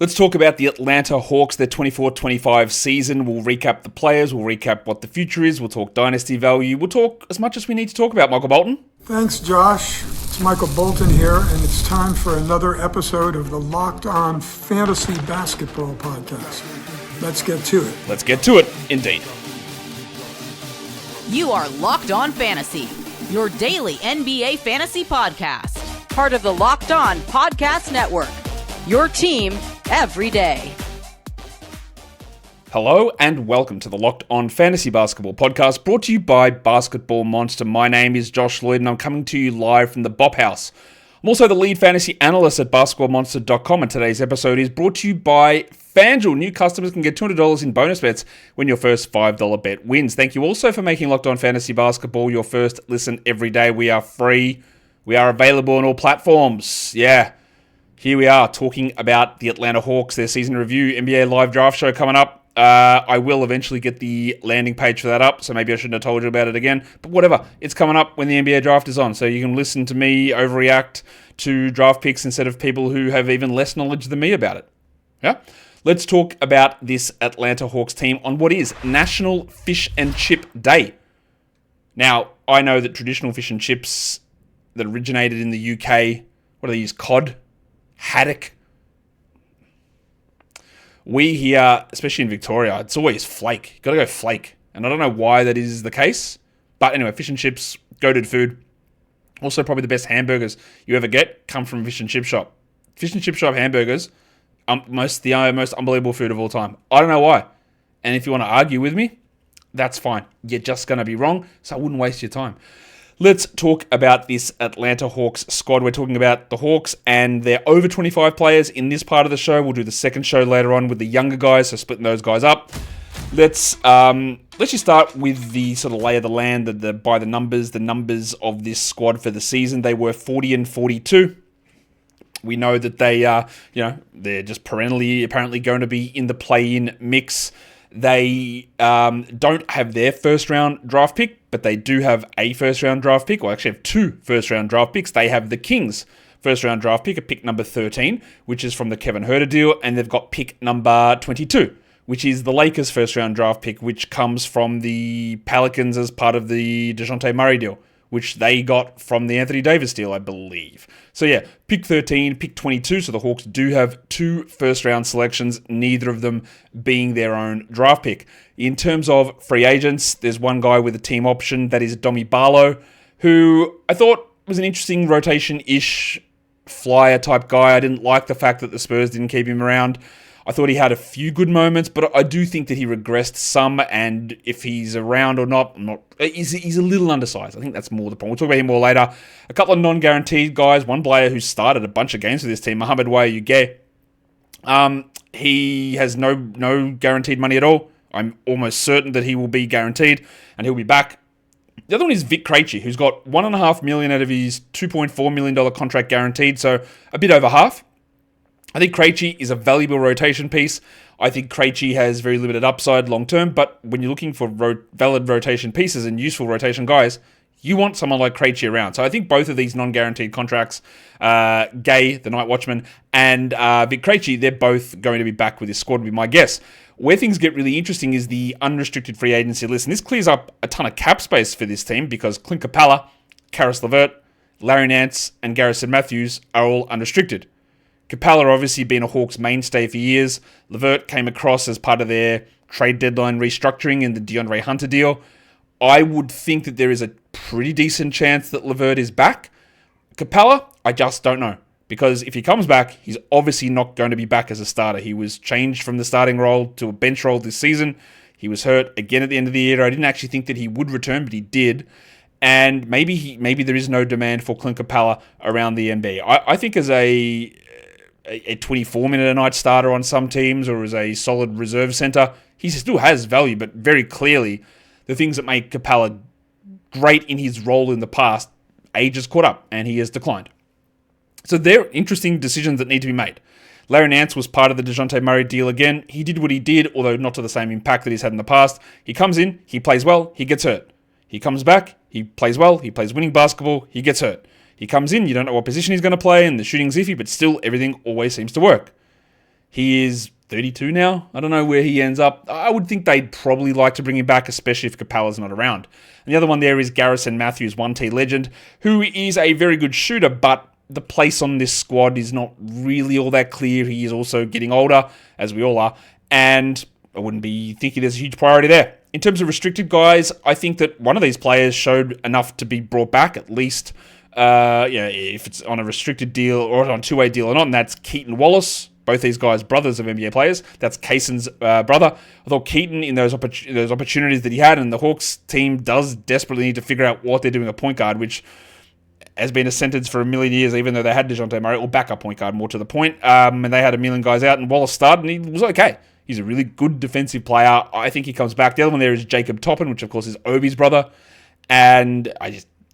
Let's talk about the Atlanta Hawks, their 24-25 season. We'll recap the players, we'll recap what the future is, we'll talk dynasty value, we'll talk as much as we need to talk about. Michael Bolton. Thanks, Josh. It's Michael Bolton here, and it's time for another episode of the Locked On Fantasy Basketball Podcast. Let's get to it. Let's get to it, indeed. You are Locked On Fantasy, your daily NBA fantasy podcast. Part of the Locked On Podcast Network, your team every day. Hello and welcome to the Locked On Fantasy Basketball Podcast, brought to you by Basketball Monster. My name is Josh Lloyd and I'm coming to you live from the Bop House. I'm also the lead fantasy analyst at basketballmonster.com, and today's episode is brought to you by FanDuel. New customers can get $200 in bonus bets when your first $5 bet wins. Thank you also for making Locked On Fantasy Basketball your first listen every day. We are free. We are available on all platforms. Yeah. Here we are talking about the Atlanta Hawks, their season review, NBA live draft show coming up. I will eventually get the landing page for that up, so maybe I shouldn't have told you about it again. But whatever, it's coming up when the NBA draft is on, so you can listen to me overreact to draft picks instead of people who have even less knowledge than me about it. Yeah? Let's talk about this Atlanta Hawks team on what is National Fish and Chip Day. Now, I know that traditional fish and chips that originated in the UK, what do they use, cod? Haddock. We here, especially in Victoria, it's always flake. You gotta go flake. And I don't know why that is the case. But anyway, fish and chips, go-to food. Also, probably the best hamburgers you ever get come from a fish and chip shop. Fish and chip shop hamburgers, the most unbelievable food of all time. I don't know why. And if you want to argue with me, that's fine. You're just going to be wrong, so I wouldn't waste your time. Let's talk about this Atlanta Hawks squad. We're talking about the Hawks and their over 25 players in this part of the show. We'll do the second show later on with the younger guys, so splitting those guys up. Let's just start with the sort of lay of the land, by the numbers of this squad for the season. They were 40-42. We know that they're just perennially apparently going to be in the play-in mix. They don't have their first-round draft pick, but they do have a first-round draft pick, or actually have two first-round draft picks. They have the Kings' first-round draft pick, a pick number 13, which is from the Kevin Huerter deal, and they've got pick number 22, which is the Lakers' first-round draft pick, which comes from the Pelicans as part of the DeJounte Murray deal, which they got from the Anthony Davis deal, I believe. So yeah, pick 13, pick 22, so the Hawks do have two first-round selections, neither of them being their own draft pick. In terms of free agents, there's one guy with a team option, that is Domi Barlow, who I thought was an interesting rotation-ish flyer-type guy. I didn't like the fact that the Spurs didn't keep him around. I thought he had a few good moments, but I do think that he regressed some, and if he's around or not, he's a little undersized. I think that's more the problem. We'll talk about him more later. A couple of non-guaranteed guys. One player who started a bunch of games for this team, Mohamed Wayuge. He has no guaranteed money at all. I'm almost certain that he will be guaranteed, and he'll be back. The other one is Vic Krejci, who's got $1.5 million out of his $2.4 million contract guaranteed, so a bit over half. I think Krejci is a valuable rotation piece. I think Krejci has very limited upside long term, but when you're looking for valid rotation pieces and useful rotation guys, you want someone like Krejci around. So I think both of these non-guaranteed contracts, Gay, the Night Watchman, and Vic Krejci, they're both going to be back with this squad, would be my guess. Where things get really interesting is the unrestricted free agency list, and this clears up a ton of cap space for this team because Clint Capela, Caris LeVert, Larry Nance, and Garrison Matthews are all unrestricted. Capela obviously been a Hawks mainstay for years. LeVert came across as part of their trade deadline restructuring in the DeAndre Hunter deal. I would think that there is a pretty decent chance that LeVert is back. Capela, I just don't know. Because if he comes back, he's obviously not going to be back as a starter. He was changed from the starting role to a bench role this season. He was hurt again at the end of the year. I didn't actually think that he would return, but he did. And maybe there is no demand for Clint Capela around the NBA. I think as a 24-minute-a-night starter on some teams or as a solid reserve center, he still has value, but very clearly the things that make Capela great in his role in the past, age has caught up and he has declined. So there are interesting decisions that need to be made. Larry Nance was part of the DeJounte Murray deal again. He did what he did, although not to the same impact that he's had in the past. He comes in, he plays well, he gets hurt. He comes back, he plays well, he plays winning basketball, he gets hurt. He comes in, you don't know what position he's going to play, and the shooting's iffy, but still everything always seems to work. He is 32 now. I don't know where he ends up. I would think they'd probably like to bring him back, especially if Capela's not around. And the other one there is Garrison Matthews, 1T legend, who is a very good shooter, but the place on this squad is not really all that clear. He is also getting older, as we all are, and I wouldn't be thinking there's a huge priority there. In terms of restricted guys, I think that one of these players showed enough to be brought back, at least if it's on a restricted deal or on a two-way deal or not, and that's Keaton Wallace. Both these guys, brothers of NBA players. That's Kayson's brother. I thought Keaton, in those opportunities that he had, and the Hawks team does desperately need to figure out what they're doing at point guard, which has been a sentence for a million years, even though they had DeJounte Murray, or backup point guard, more to the point. And they had a million guys out, and Wallace started, and he was okay. He's a really good defensive player. I think he comes back. The other one there is Jacob Toppin, which of course is Obi's brother. And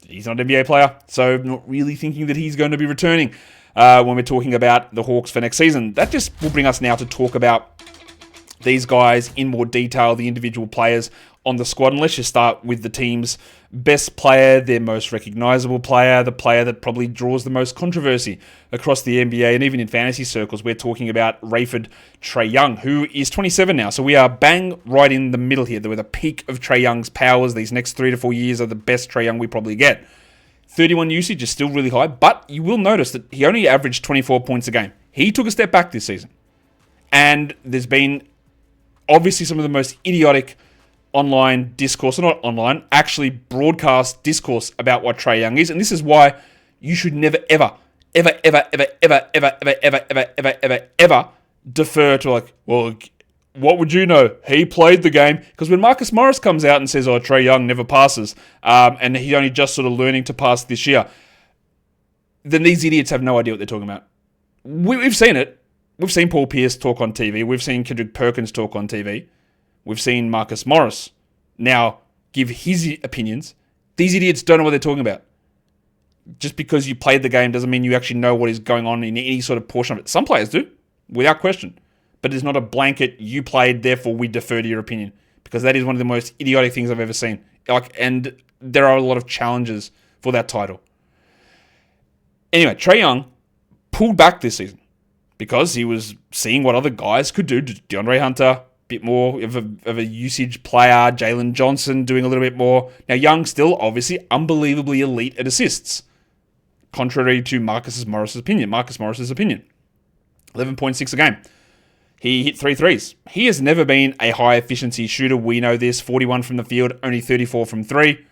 he's not an NBA player, so I'm not really thinking that he's going to be returning when we're talking about the Hawks for next season. That just will bring us now to talk about these guys in more detail, the individual players on the squad. And let's just start with the team's best player, their most recognizable player, the player that probably draws the most controversy across the NBA and even in fantasy circles. We're talking about Rayford Trae Young, who is 27 now. So we are bang right in the middle here. With the peak of Trae Young's powers, these next 3 to 4 years are the best Trae Young we probably get. 31 usage is still really high, but you will notice that he only averaged 24 points a game. He took a step back this season. And there's been obviously some of the most idiotic online discourse, or not online, actually broadcast discourse about what Trae Young is. And this is why you should never, ever defer to what would you know? He played the game. Because when Marcus Morris comes out and says, Trae Young never passes, and he's only just sort of learning to pass this year, then these idiots have no idea what they're talking about. We've seen it. We've seen Paul Pierce talk on TV. We've seen Kendrick Perkins talk on TV. We've seen Marcus Morris now give his opinions. These idiots don't know what they're talking about. Just because you played the game doesn't mean you actually know what is going on in any sort of portion of it. Some players do, without question. But it's not a blanket, you played, therefore we defer to your opinion. Because that is one of the most idiotic things I've ever seen. And there are a lot of challenges for that title. Anyway, Trae Young pulled back this season because he was seeing what other guys could do. DeAndre Hunter, bit more of a usage player. Jalen Johnson doing a little bit more. Now, Young still obviously unbelievably elite at assists, contrary to Marcus Morris's opinion. 11.6 a game. He hit 3 threes. He has never been a high efficiency shooter. We know this. 41 from the field, only 34 from 3.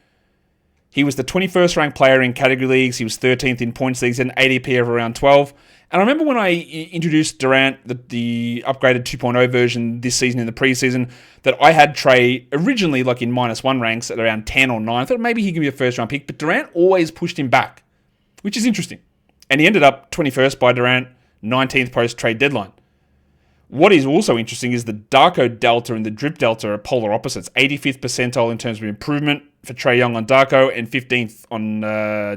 He was the 21st ranked player in category leagues. He was 13th in points leagues and ADP of around 12. And I remember when I introduced Durant, the upgraded 2.0 version this season in the preseason, that I had Trae originally like in -1 ranks at around 10 or 9. I thought maybe he could be a first round pick, but Durant always pushed him back, which is interesting. And he ended up 21st by Durant, 19th post trade deadline. What is also interesting is the Darko Delta and the Drip Delta are polar opposites. 85th percentile in terms of improvement for Trae Young on Darko and 15th on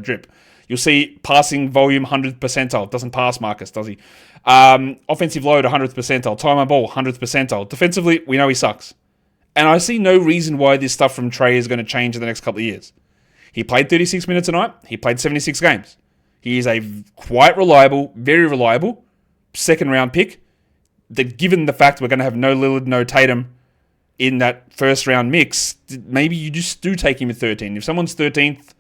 Drip. You'll see passing volume 100th percentile. Doesn't pass Marcus, does he? Offensive load 100th percentile. Time on ball 100th percentile. Defensively, we know he sucks. And I see no reason why this stuff from Trae is going to change in the next couple of years. He played 36 minutes a night. He played 76 games. He is a quite reliable, very reliable second round pick. That given the fact we're going to have no Lillard, no Tatum in that first round mix, maybe you just do take him at 13. If someone's 13th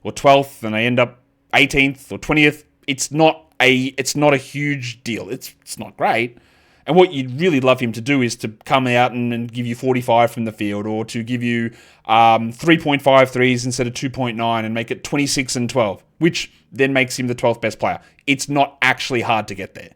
or 12th and they end up 18th or 20th, it's not a huge deal. It's not great. And what you'd really love him to do is to come out and give you 45 from the field, or to give you 3.5 threes instead of 2.9 and make it 26 and 12, which then makes him the 12th best player. It's not actually hard to get there.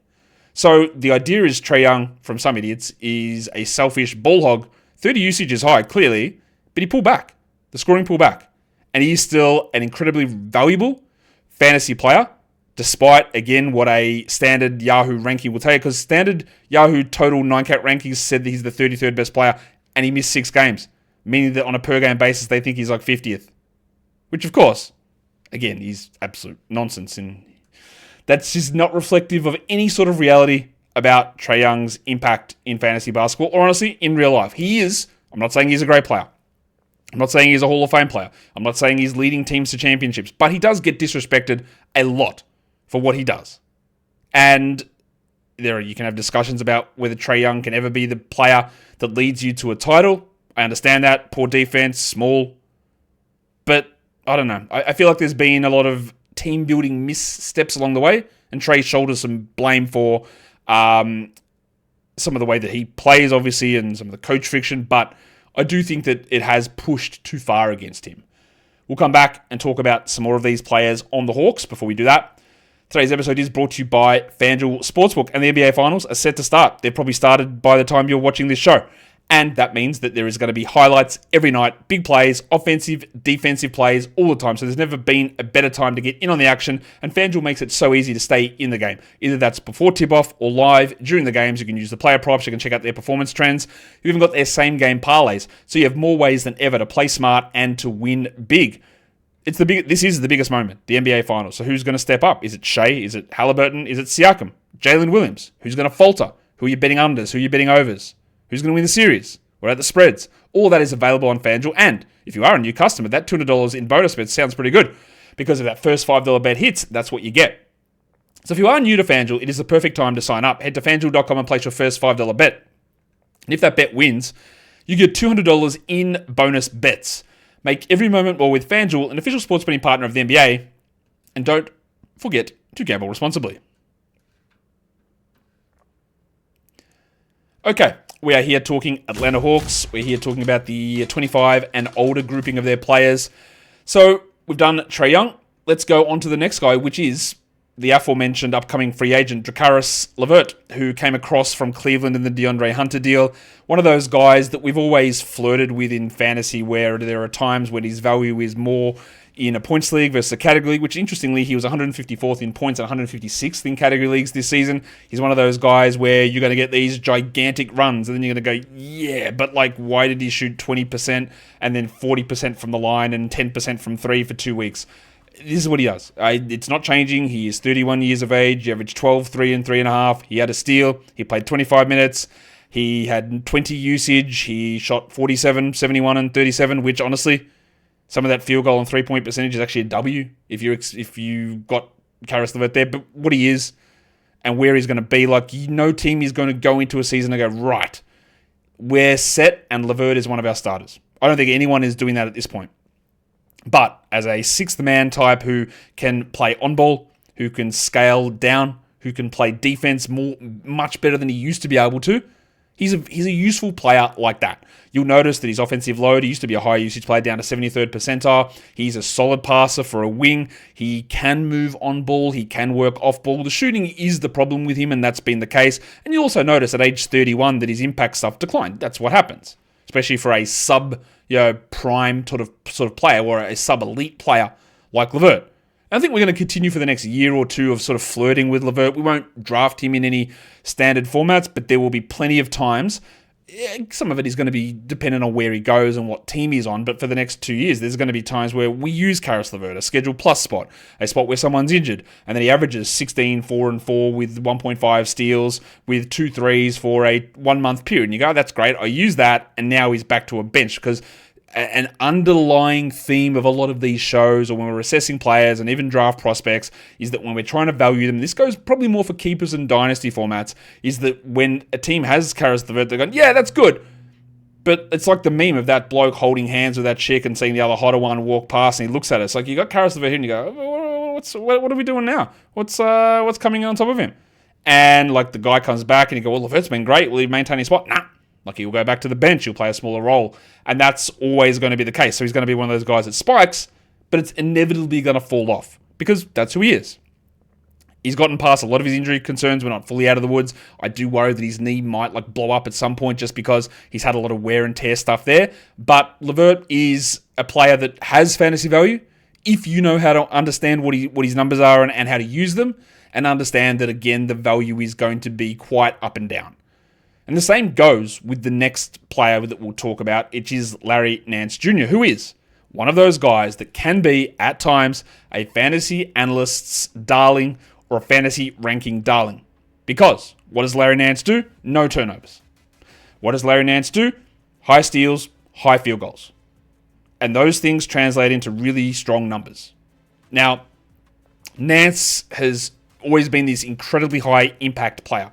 So the idea is Trae Young, from some idiots, is a selfish ball hog. 30 usage is high, clearly, but he pulled back. The scoring pulled back. And he's still an incredibly valuable fantasy player, despite, again, what a standard Yahoo ranking will tell you, because standard Yahoo total 9-cat rankings said that he's the 33rd best player, and he missed 6 games, meaning that on a per-game basis, they think he's like 50th. Which, of course, again, is absolute nonsense, and that's just not reflective of any sort of reality about Trae Young's impact in fantasy basketball, or honestly, in real life. He is, I'm not saying he's a great player. I'm not saying he's a Hall of Fame player. I'm not saying he's leading teams to championships, but he does get disrespected a lot for what he does. And You can have discussions about whether Trae Young can ever be the player that leads you to a title. I understand that. Poor defense, small. But I don't know. I feel like there's been a lot of team-building missteps along the way, and Trae shoulders some blame for some of the way that he plays, obviously, and some of the coach friction, but I do think that it has pushed too far against him. We'll come back and talk about some more of these players on the Hawks. Before we do that, today's episode is brought to you by FanDuel Sportsbook, and the NBA Finals are set to start. They've probably started by the time you're watching this show. And that means that there is going to be highlights every night, big plays, offensive, defensive plays all the time. So there's never been a better time to get in on the action, and FanDuel makes it so easy to stay in the game. Either that's before tip-off or live during the games. You can use the player props, you can check out their performance trends. You've even got their same-game parlays. So you have more ways than ever to play smart and to win big. This is the biggest moment, the NBA Finals. So who's going to step up? Is it Shea? Is it Halliburton? Is it Siakam? Jalen Williams? Who's going to falter? Who are you betting unders? Who are you betting overs? Who's going to win the series? What about the spreads? All that is available on FanDuel. And if you are a new customer, that $200 in bonus bets sounds pretty good. Because if that first $5 bet hits, that's what you get. So if you are new to FanDuel, it is the perfect time to sign up. Head to FanDuel.com and place your first $5 bet. And if that bet wins, you get $200 in bonus bets. Make every moment more with FanDuel, an official sports betting partner of the NBA. And don't forget to gamble responsibly. Okay, we are here talking Atlanta Hawks. We're here talking about the 25 and older grouping of their players. So we've done Trae Young. Let's go on to the next guy, which is the aforementioned upcoming free agent, Caris LeVert, who came across from Cleveland in the DeAndre Hunter deal. One of those guys that we've always flirted with in fantasy, where there are times when his value is more in a points league versus a category league, which interestingly, he was 154th in points and 156th in category leagues this season. He's one of those guys where you're going to get these gigantic runs, and then you're going to go, yeah, but like, why did he shoot 20% and then 40% from the line and 10% from three for 2 weeks? This is what he does. It's not changing. He is 31 years of age. He averaged 12, 3, and 3.5. He had a steal. He played 25 minutes. He had 20 usage. He shot 47, 71, and 37, which honestly, some of that field goal and three-point percentage is actually a W if you got Caris LeVert there. But what he is and where he's going to be, like, no team is going to go into a season and go, right, we're set and LeVert is one of our starters. I don't think anyone is doing that at this point. But as a sixth man type who can play on ball, who can scale down, who can play defense much better than he used to be able to, he's a useful player like that. You'll notice that his offensive load, he used to be a high usage player down to 73rd percentile. He's a solid passer for a wing. He can move on ball. He can work off ball. The shooting is the problem with him, and that's been the case. And you'll also notice at age 31 that his impact stuff declined. That's what happens, especially for a prime sort of player or a sub-elite player like LeVert. And I think we're going to continue for the next year or two of sort of flirting with LeVert. We won't draft him in any standard formats, but there will be plenty of times. Some of it is going to be dependent on where he goes and what team he's on, but for the next 2 years, there's going to be times where we use Caris LeVert, a Schedule Plus spot, a spot where someone's injured, and then he averages 16, 4, and 4 with 1.5 steals, with 2 threes for a 1 month period. And you go, that's great, I use that, and now he's back to a bench, because an underlying theme of a lot of these shows, or when we're assessing players and even draft prospects, is that when we're trying to value them, this goes probably more for keepers and dynasty formats, is that when a team has Caris LeVert, they're going, yeah, that's good. But it's like the meme of that bloke holding hands with that chick and seeing the other hotter one walk past, and he looks at it. It's like, you got Caris LeVert here, and you go, what are we doing now? What's coming in on top of him? And like the guy comes back and you go, well, LeVert's been great. Will he maintain his spot? Nah. Like, he'll go back to the bench, he'll play a smaller role. And that's always going to be the case. So he's going to be one of those guys that spikes, but it's inevitably going to fall off because that's who he is. He's gotten past a lot of his injury concerns. We're not fully out of the woods. I do worry that his knee might blow up at some point just because he's had a lot of wear and tear stuff there. But LeVert is a player that has fantasy value if you know how to understand what his numbers are and how to use them, and understand that, again, the value is going to be quite up and down. And the same goes with the next player that we'll talk about, which is Larry Nance Jr., who is one of those guys that can be, at times, a fantasy analyst's darling or a fantasy ranking darling. Because what does Larry Nance do? No turnovers. What does Larry Nance do? High steals, high field goals. And those things translate into really strong numbers. Now, Nance has always been this incredibly high impact player.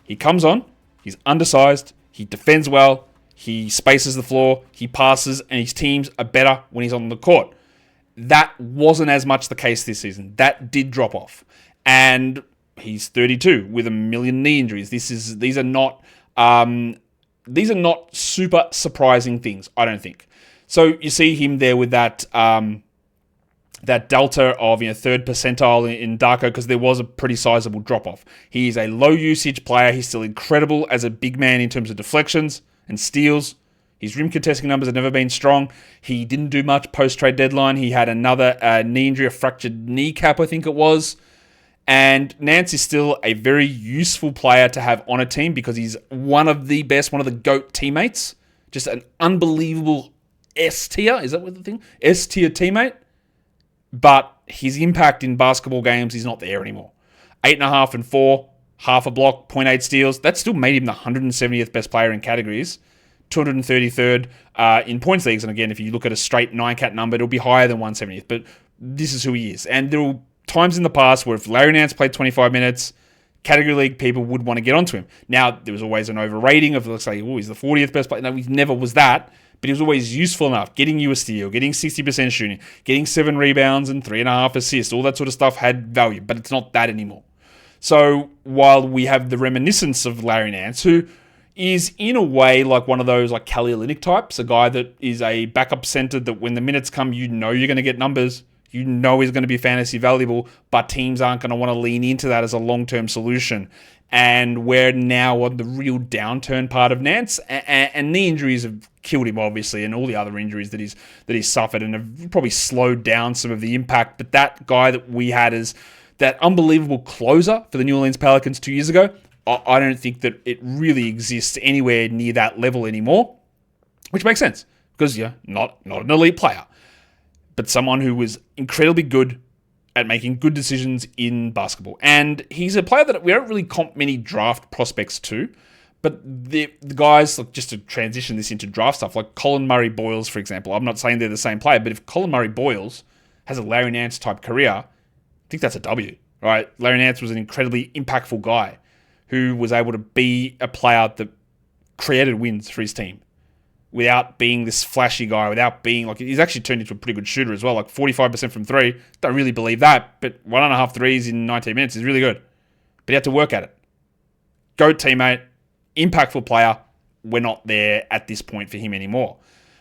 He comes on, he's undersized, he defends well, he spaces the floor, he passes, and his teams are better when he's on the court. That wasn't as much the case this season. That did drop off. And he's 32 with a million knee injuries. These are not super surprising things, I don't think. So you see him there with that delta of third percentile in Darko because there was a pretty sizable drop off. He is a low usage player. He's still incredible as a big man in terms of deflections and steals. His rim contesting numbers have never been strong. He didn't do much post-trade deadline. He had another knee injury, a fractured kneecap, I think it was. And Nance is still a very useful player to have on a team because he's one of the best, one of the GOAT teammates. Just an unbelievable S-tier. Is that what the thing? S-tier teammate. But his impact in basketball games is not there anymore. 8.5 and 4, half a block, 0.8 steals. That still made him the 170th best player in categories. 233rd in points leagues. And again, if you look at a straight 9-cat number, it'll be higher than 170th. But this is who he is. And there were times in the past where if Larry Nance played 25 minutes, category league people would want to get onto him. Now, there was always an overrating of, let's say, he's the 40th best player. No, he never was that. But he was always useful enough. Getting you a steal, getting 60% shooting, getting 7 rebounds and 3.5 assists. All that sort of stuff had value. But it's not that anymore. So while we have the reminiscence of Larry Nance, who is in a way like one of those like Kelly Olynyk types, a guy that is a backup center that when the minutes come, you're going to get numbers. He's going to be fantasy valuable, but teams aren't going to want to lean into that as a long-term solution. And we're now on the real downturn part of Nance, and knee injuries have killed him, obviously, and all the other injuries that he's suffered and have probably slowed down some of the impact. But that guy that we had as that unbelievable closer for the New Orleans Pelicans 2 years ago, I don't think that it really exists anywhere near that level anymore, which makes sense because you're not an elite player, but someone who was incredibly good at making good decisions in basketball. And he's a player that we don't really comp many draft prospects to, but the guys, like just to transition this into draft stuff, like Colin Murray-Boyles, for example. I'm not saying they're the same player, but if Colin Murray-Boyles has a Larry Nance type career, I think that's a W, right? Larry Nance was an incredibly impactful guy who was able to be a player that created wins for his team without being this flashy guy, without being like, he's actually turned into a pretty good shooter as well, like 45% from three. Don't really believe that, but 1.5 threes in 19 minutes is really good. But he had to work at it. GOAT teammate, impactful player. We're not there at this point for him anymore.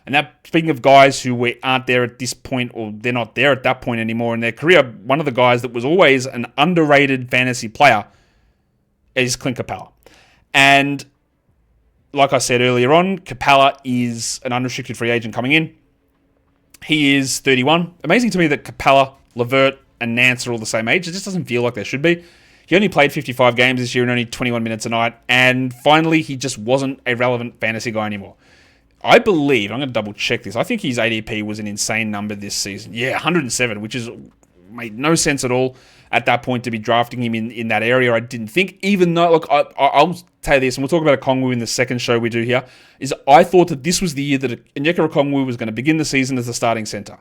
And that, speaking of guys who aren't there at this point, or they're not there at that point anymore in their career, one of the guys that was always an underrated fantasy player is Clint Capela. And like I said earlier on, Capela is an unrestricted free agent coming in. He is 31. Amazing to me that Capela, LeVert, and Nance are all the same age. It just doesn't feel like they should be. He only played 55 games this year and only 21 minutes a night. And finally, he just wasn't a relevant fantasy guy anymore. I believe, I'm going to double check this, I think his ADP was an insane number this season. Yeah, 107, which made no sense at all at that point to be drafting him in that area. I didn't think, even though, look, I'll tell you this, and we'll talk about Okongwu in the second show we do here, is I thought that this was the year that Onyeka Okongwu was going to begin the season as the starting center.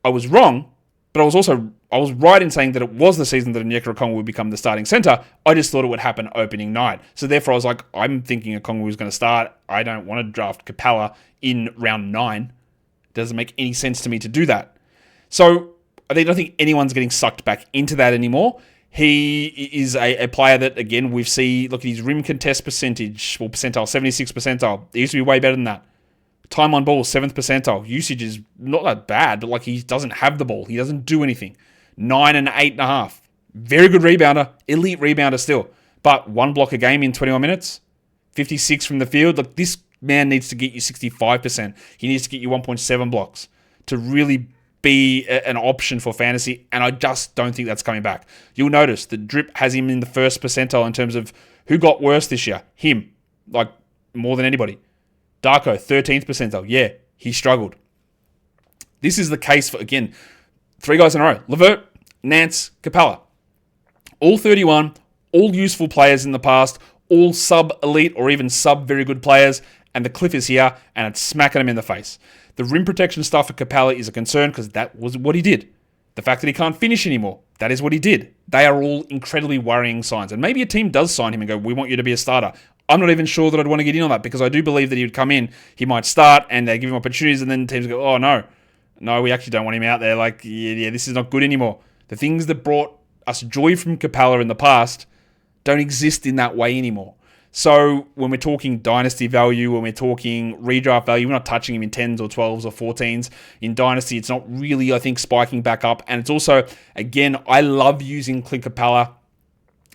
I was wrong, but I was right in saying that it was the season that Onyeka Okongwu would become the starting center. I just thought it would happen opening night. So therefore I was like, I'm thinking Okongwu was going to start. I don't want to draft Capela in round 9. It doesn't make any sense to me to do that. So I don't think anyone's getting sucked back into that anymore. He is a player that, again, we've seen, look at his rim contest percentage, well, percentile, 76th percentile. It used to be way better than that. Time on ball, 7th percentile. Usage is not that bad, but like he doesn't have the ball. He doesn't do anything. 9 and 8.5. Very good rebounder. Elite rebounder still. But 1 block a game in 21 minutes. 56 from the field. Look, this man needs to get you 65%. He needs to get you 1.7 blocks to really be an option for fantasy, and I just don't think that's coming back. You'll notice the drip has him in the 1st percentile in terms of who got worse this year. Him, like more than anybody. Darko, 13th percentile. Yeah, he struggled. This is the case for, again, 3 guys in a row. LeVert, Nance, Capela. All 31, all useful players in the past, all sub-elite or even sub-very good players, and the cliff is here, and it's smacking them in the face. The rim protection stuff for Capela is a concern because that was what he did. The fact that he can't finish anymore, that is what he did. They are all incredibly worrying signs. And maybe a team does sign him and go, we want you to be a starter. I'm not even sure that I'd want to get in on that because I do believe that he would come in, he might start, and they give him opportunities, and then teams go, oh, no, we actually don't want him out there. Like, yeah, this is not good anymore. The things that brought us joy from Capela in the past don't exist in that way anymore. So when we're talking dynasty value, when we're talking redraft value, we're not touching him in 10s or 12s or 14s. In dynasty, it's not really, I think, spiking back up. And it's also, again, I love using Clint Capela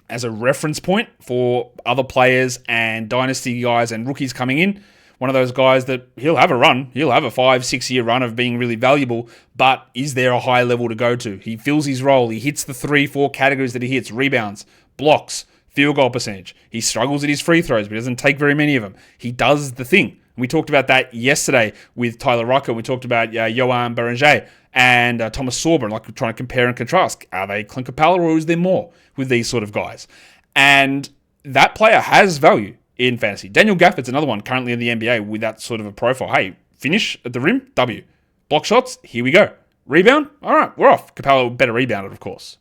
as a reference point for other players and dynasty guys and rookies coming in. One of those guys that he'll have a run. He'll have a 5-6 year run of being really valuable, but is there a high level to go to? He fills his role. He hits the 3-4 categories that he hits: rebounds, blocks, field goal percentage. He struggles at his free throws, but he doesn't take very many of them. He does the thing. We talked about that yesterday with Tyler Rucker. We talked about Johan Beranger and Thomas Sorber, like trying to compare and contrast. Are they Clint Capela or is there more with these sort of guys? And that player has value in fantasy. Daniel Gafford's another one currently in the NBA with that sort of a profile. Hey, finish at the rim, W. Block shots, here we go. Rebound, all right, we're off. Capela better rebounded, of course.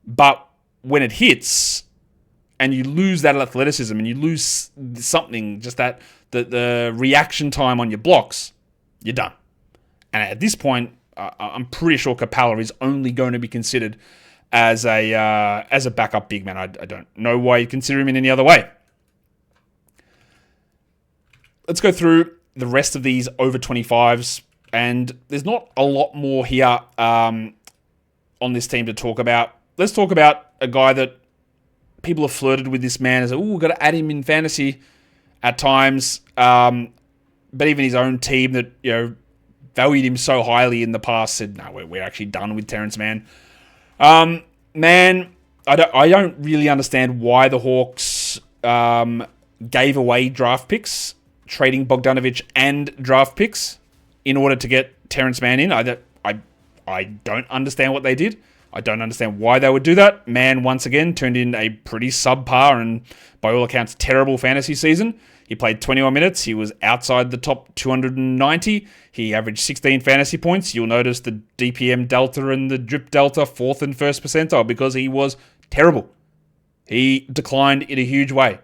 But when it hits and you lose that athleticism and you lose something, just that the reaction time on your blocks, you're done. And at this point, I'm pretty sure Capela is only going to be considered as a backup big man. I don't know why you consider him in any other way. Let's go through the rest of these over 25s, and there's not a lot more here on this team to talk about. Let's talk about a guy that people have flirted with this man as, we've got to add him in fantasy at times, but even his own team that valued him so highly in the past said, no, we're actually done with Terance Mann. I don't really understand why the Hawks gave away draft picks, trading Bogdanovic and draft picks in order to get Terance Mann in. I don't understand what they did. I don't understand why they would do that. Mann, once again, turned in a pretty subpar and, by all accounts, terrible fantasy season. He played 21 minutes. He was outside the top 290. He averaged 16 fantasy points. You'll notice the DPM delta and the drip delta, 4th and 1st percentile, because he was terrible. He declined in a huge way.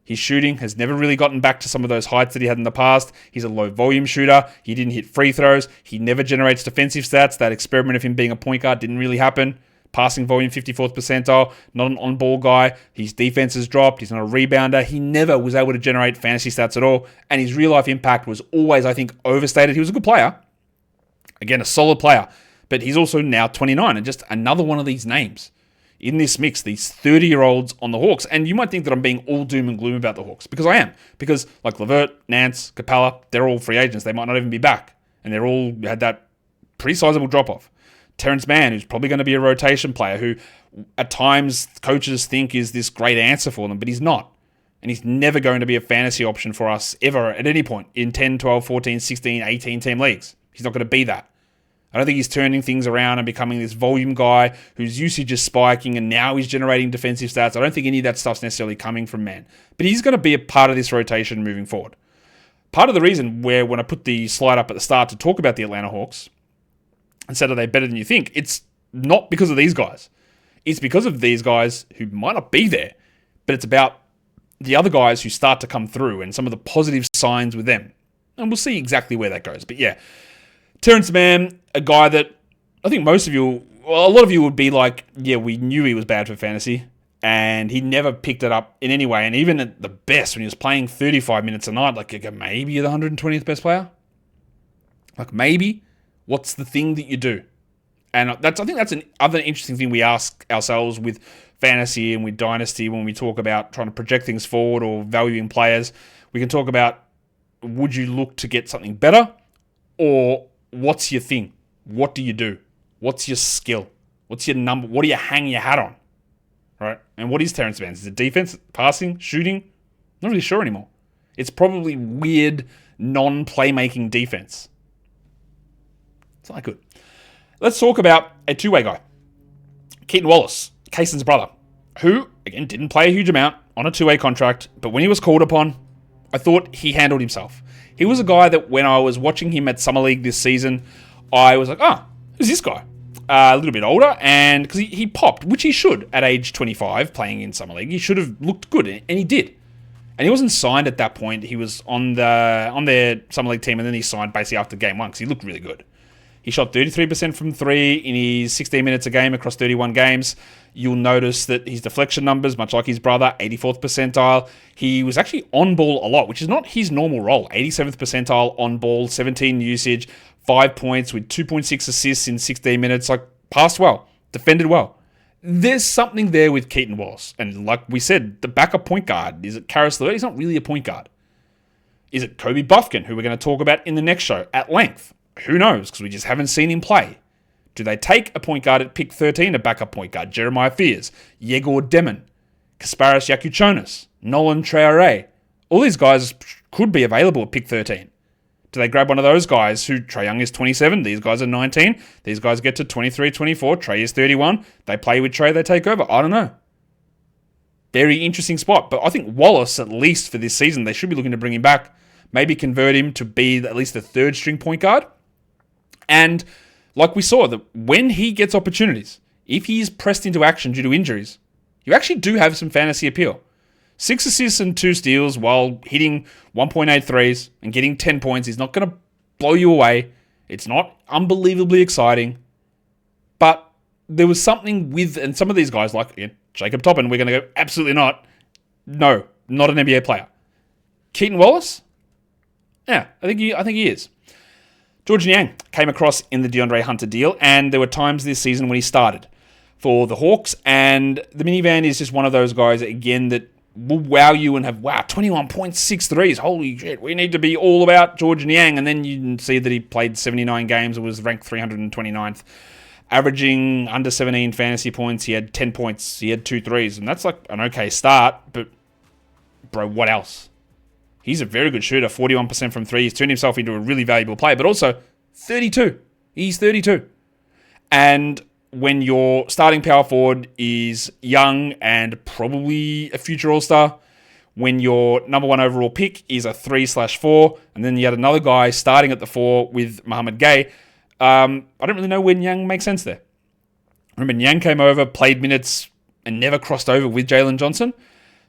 His shooting has never really gotten back to some of those heights that he had in the past. He's a low-volume shooter. He didn't hit free throws. He never generates defensive stats. That experiment of him being a point guard didn't really happen. Passing volume, 54th percentile. Not an on-ball guy. His defense has dropped. He's not a rebounder. He never was able to generate fantasy stats at all. And his real-life impact was always, I think, overstated. He was a good player. Again, a solid player. But he's also now 29 and just another one of these names in this mix, these 30-year-olds on the Hawks. And you might think that I'm being all doom and gloom about the Hawks, because I am. Because like LeVert, Nance, Capela, they're all free agents. They might not even be back. And they're all had that pretty sizable drop-off. Terance Mann, who's probably going to be a rotation player, who at times coaches think is this great answer for them, but he's not. And he's never going to be a fantasy option for us ever at any point in 10, 12, 14, 16, 18 team leagues. He's not going to be that. I don't think he's turning things around and becoming this volume guy whose usage is spiking and now he's generating defensive stats. I don't think any of that stuff's necessarily coming from Mann. But he's going to be a part of this rotation moving forward. Part of the reason when I put the slide up at the start to talk about the Atlanta Hawks and said, are they better than you think? It's not because of these guys. It's because of these guys who might not be there, but it's about the other guys who start to come through and some of the positive signs with them. And we'll see exactly where that goes. But yeah, Terance Mann, a guy that I think most of you, well, a lot of you would be like, yeah, we knew he was bad for fantasy, and he never picked it up in any way. And even at the best, when he was playing 35 minutes a night, like maybe you're the 120th best player? Like maybe? What's the thing that you do? And I think that's another interesting thing we ask ourselves with fantasy and with dynasty when we talk about trying to project things forward or valuing players. We can talk about, would you look to get something better, or what's your thing? What do you do? What's your skill? What's your number? What do you hang your hat on? Right? And what is Terance Mann? Is it defense, passing, shooting? Not really sure anymore. It's probably weird, non-playmaking defense. It's not good. Let's talk about a two-way guy. Keaton Wallace, Kayson's brother, who, again, didn't play a huge amount on a two-way contract, but when he was called upon, I thought he handled himself. He was a guy that when I was watching him at Summer League this season, I was like, who's this guy? a little bit older, and because he popped, which he should at age 25, playing in Summer League. He should have looked good, and he did. And he wasn't signed at that point. He was on their Summer League team, and then he signed basically after game 1 because he looked really good. He shot 33% from 3 in his 16 minutes a game across 31 games. You'll notice that his deflection numbers, much like his brother, 84th percentile. He was actually on ball a lot, which is not his normal role. 87th percentile on ball, 17 usage, 5 points with 2.6 assists in 16 minutes. Like, passed well, defended well. There's something there with Keaton Wallace. And like we said, the backup point guard. Is it Caris LeVert? He's not really a point guard. Is it Kobe Buffkin, who we're going to talk about in the next show at length? Who knows? Because we just haven't seen him play. Do they take a point guard at pick 13, a backup point guard? Jeremiah Fears, Yegor Demon, Kasparis Yakuchonis, Nolan Traore. All these guys could be available at pick 13. Do they grab one of those guys who Trae Young is 27, these guys are 19, these guys get to 23, 24, Trae is 31, they play with Trae, they take over? I don't know. Very interesting spot. But I think Wallace, at least for this season, they should be looking to bring him back, maybe convert him to be at least the third string point guard. And like we saw, that when he gets opportunities, if he is pressed into action due to injuries, you actually do have some fantasy appeal. 6 assists and 2 steals while hitting 1.8 threes and getting 10 points is not going to blow you away. It's not unbelievably exciting. But there was something with, and some of these guys like Jacob Toppin, we're going to go, absolutely not. No, not an NBA player. Keaton Wallace? Yeah, I think he is. George Niang came across in the DeAndre Hunter deal, and there were times this season when he started for the Hawks, and the minivan is just one of those guys, again, that will wow you and have, 21.6 threes. Holy shit, we need to be all about George Niang. And then you can see that he played 79 games and was ranked 329th, averaging under 17 fantasy points. He had 10 points. He had 2 threes, and that's like an okay start, but bro, what else? He's a very good shooter, 41% from 3. He's turned himself into a really valuable player, but also 32. He's 32. And when your starting power forward is young and probably a future All-Star, when your number 1 overall pick is a 3/4, and then you had another guy starting at the 4 with Mohamed Gay, I don't really know when Niang makes sense there. Remember, Niang came over, played minutes, and never crossed over with Jalen Johnson.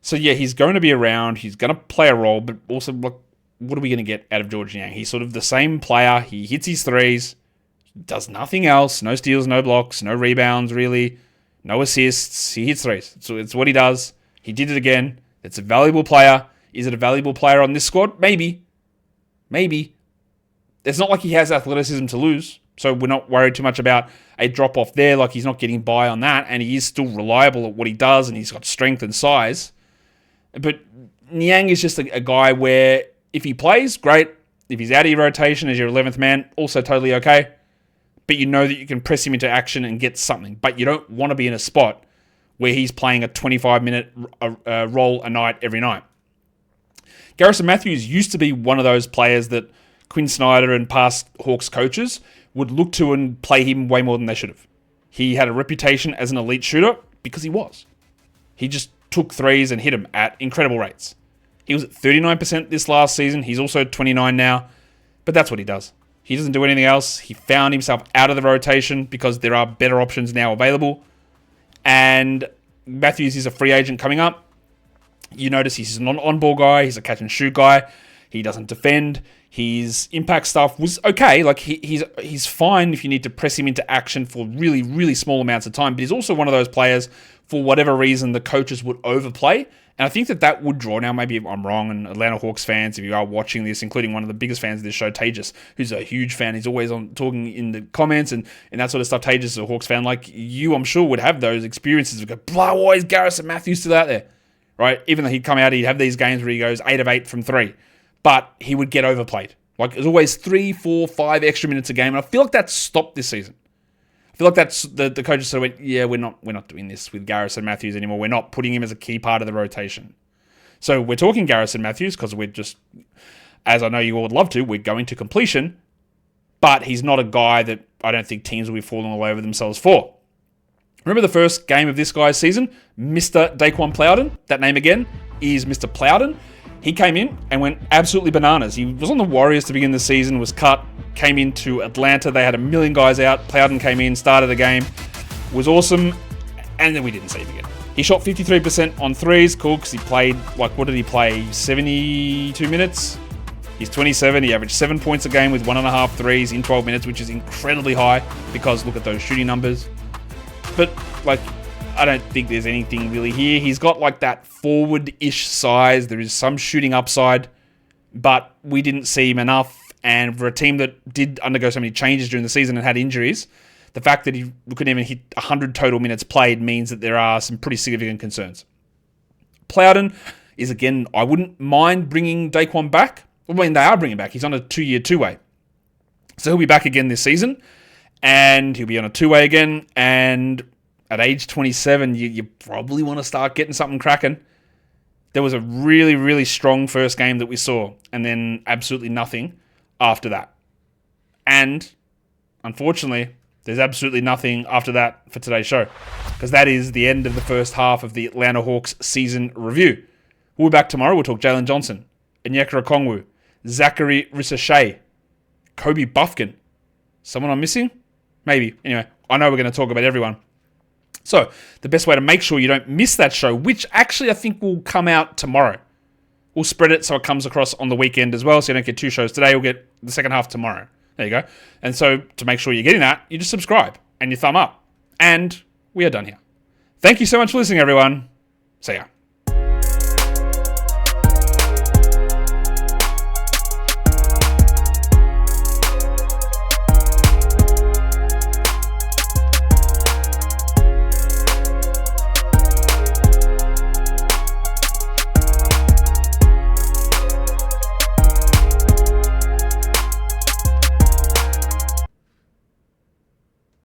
So yeah, he's going to be around, he's going to play a role, but also, look, what are we going to get out of George Niang? He's sort of the same player, he hits his threes, does nothing else, no steals, no blocks, no rebounds really, no assists, he hits threes. So it's what he does, he did it again, it's a valuable player. Is it a valuable player on this squad? Maybe. It's not like he has athleticism to lose, so we're not worried too much about a drop-off there, like he's not getting by on that, and he is still reliable at what he does, and he's got strength and size. But Niang is just a guy where if he plays, great. If he's out of your rotation as your 11th man, also totally okay. But you know that you can press him into action and get something. But you don't want to be in a spot where he's playing a 25-minute role a night every night. Garrison Matthews used to be one of those players that Quinn Snyder and past Hawks coaches would look to and play him way more than they should have. He had a reputation as an elite shooter because he was. He just took threes and hit them at incredible rates. He was at 39% this last season. He's also 29 now, but that's what he does. He doesn't do anything else. He found himself out of the rotation because there are better options now available. And Matthews is a free agent coming up. You notice he's an on-ball guy. He's a catch-and-shoot guy. He doesn't defend. His impact stuff was okay. Like he's fine if you need to press him into action for really, really small amounts of time. But he's also one of those players, for whatever reason, the coaches would overplay. And I think that would draw. Now, maybe I'm wrong, and Atlanta Hawks fans, if you are watching this, including one of the biggest fans of this show, Tejas, who's a huge fan, he's always on talking in the comments and that sort of stuff. Tejas is a Hawks fan like you, I'm sure, would have those experiences of go, why is Garrison Matthews still out there? Right? Even though he'd come out, he'd have these games where he goes 8 of 8 from 3. But he would get overplayed. Like, there's always 3, 4, 5 extra minutes a game. And I feel like that's stopped this season. I feel like that's the coaches sort of went, yeah, we're not doing this with Garrison Matthews anymore. We're not putting him as a key part of the rotation. So we're talking Garrison Matthews because we're just, as I know you all would love to, we're going to completion. But he's not a guy that I don't think teams will be falling all over themselves for. Remember the first game of this guy's season? Mr. Daquan Plowden, that name again, is Mr. Plowden. He came in and went absolutely bananas. He was on the Warriors to begin the season, was cut, came into Atlanta. They had a million guys out. Plowden came in, started the game, was awesome, and then we didn't see him again. He shot 53% on threes. Cool, because he played, what did he play? 72 minutes? He's 27. He averaged 7 points a game with 1.5 threes in 12 minutes, which is incredibly high because look at those shooting numbers. But, I don't think there's anything really here. He's got, that forward-ish size. There is some shooting upside, but we didn't see him enough. And for a team that did undergo so many changes during the season and had injuries, the fact that he couldn't even hit 100 total minutes played means that there are some pretty significant concerns. Plowden is, again, I wouldn't mind bringing Daquan back. When they are bringing back, he's on a 2-year two-way. So he'll be back again this season, and he'll be on a two-way again, and at age 27, you probably want to start getting something cracking. There was a really, really strong first game that we saw, and then absolutely nothing after that. And, unfortunately, there's absolutely nothing after that for today's show, because that is the end of the first half of the Atlanta Hawks season review. We'll be back tomorrow. We'll talk Jalen Johnson, Onyeka Okongwu, Zachary Rissache, Kobe Buffkin. Someone I'm missing? Maybe. Anyway, I know we're going to talk about everyone. So, the best way to make sure you don't miss that show, which actually I think will come out tomorrow. We'll spread it so it comes across on the weekend as well, so you don't get 2 shows today. We'll get the second half tomorrow. There you go. And so, to make sure you're getting that, you just subscribe and you thumb up. And we are done here. Thank you so much for listening, everyone. See ya.